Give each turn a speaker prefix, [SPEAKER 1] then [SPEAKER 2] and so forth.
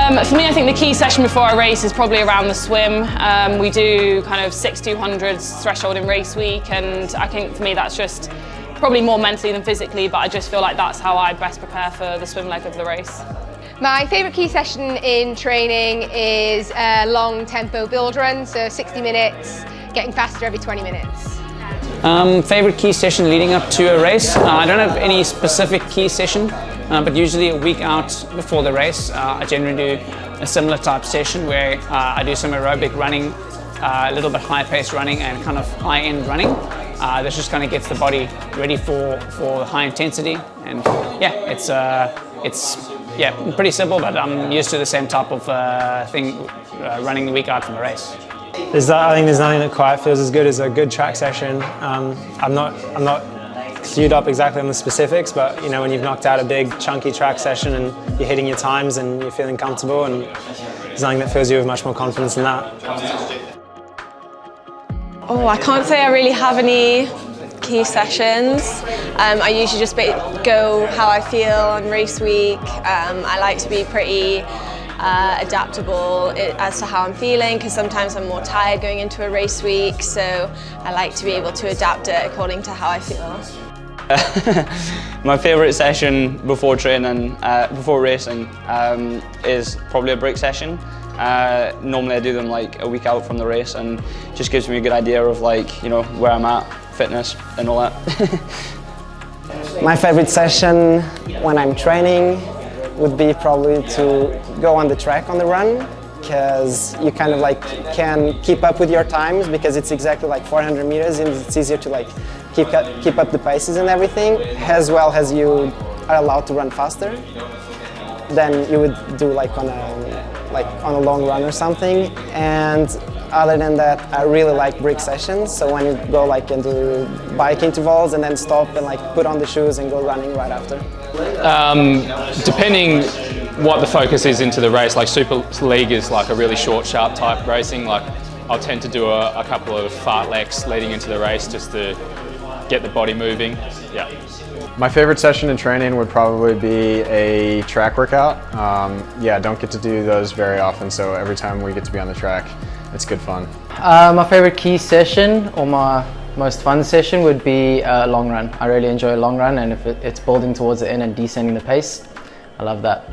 [SPEAKER 1] For me, I think the key session before a race is probably around the swim. We do kind of 6-200s threshold in race week, and I think for me that's just probably more mentally than physically, but I just feel like that's how I best prepare for the swim leg of the race.
[SPEAKER 2] My favourite key session in training is a long tempo build run, so 60 minutes, getting faster every 20 minutes.
[SPEAKER 3] Favorite key session leading up to a race? I don't have any specific key session, but usually a week out before the race, I generally do a similar type session where I do some aerobic running, a little bit high pace running and kind of high end running. This just kind of gets the body ready for high intensity, and yeah, it's pretty simple, but I'm used to the same type of thing running the week out from the race.
[SPEAKER 4] I think there's nothing that quite feels as good as a good track session. I'm not clued up exactly on the specifics, but you know, when you've knocked out a big chunky track session and you're hitting your times and you're feeling comfortable, and there's nothing that fills you with much more confidence than that.
[SPEAKER 5] Oh, I can't say I really have any key sessions. I usually just go how I feel on race week. I like to be pretty adaptable as to how I'm feeling, because sometimes I'm more tired going into a race week, so I like to be able to adapt it according to how I feel.
[SPEAKER 6] My favourite session before training, before racing, is probably a break session. Normally I do them like a week out from the race, and just gives me a good idea of, like, you know, where I'm at, fitness and all that.
[SPEAKER 7] My favorite session when I'm training would be probably to go on the track on the run, because you kind of like can keep up with your times, because it's exactly like 400 meters and it's easier to like keep up the paces and everything, as well as you are allowed to run faster than you would do like on a long run or something. And other than that, I really like break sessions. So when you go like into bike intervals and then stop and like put on the shoes and go running right after.
[SPEAKER 8] Depending what the focus is into the race, like Super League is like a really short, sharp type racing. Like I'll tend to do a couple of fartleks leading into the race just to get the body moving. Yeah.
[SPEAKER 9] My favorite session in training would probably be a track workout. Yeah, don't get to do those very often, so every time we get to be on the track, it's good fun.
[SPEAKER 10] My favorite key session, or my most fun session, would be a long run. I really enjoy a long run, and if it's building towards the end and descending the pace, I love that.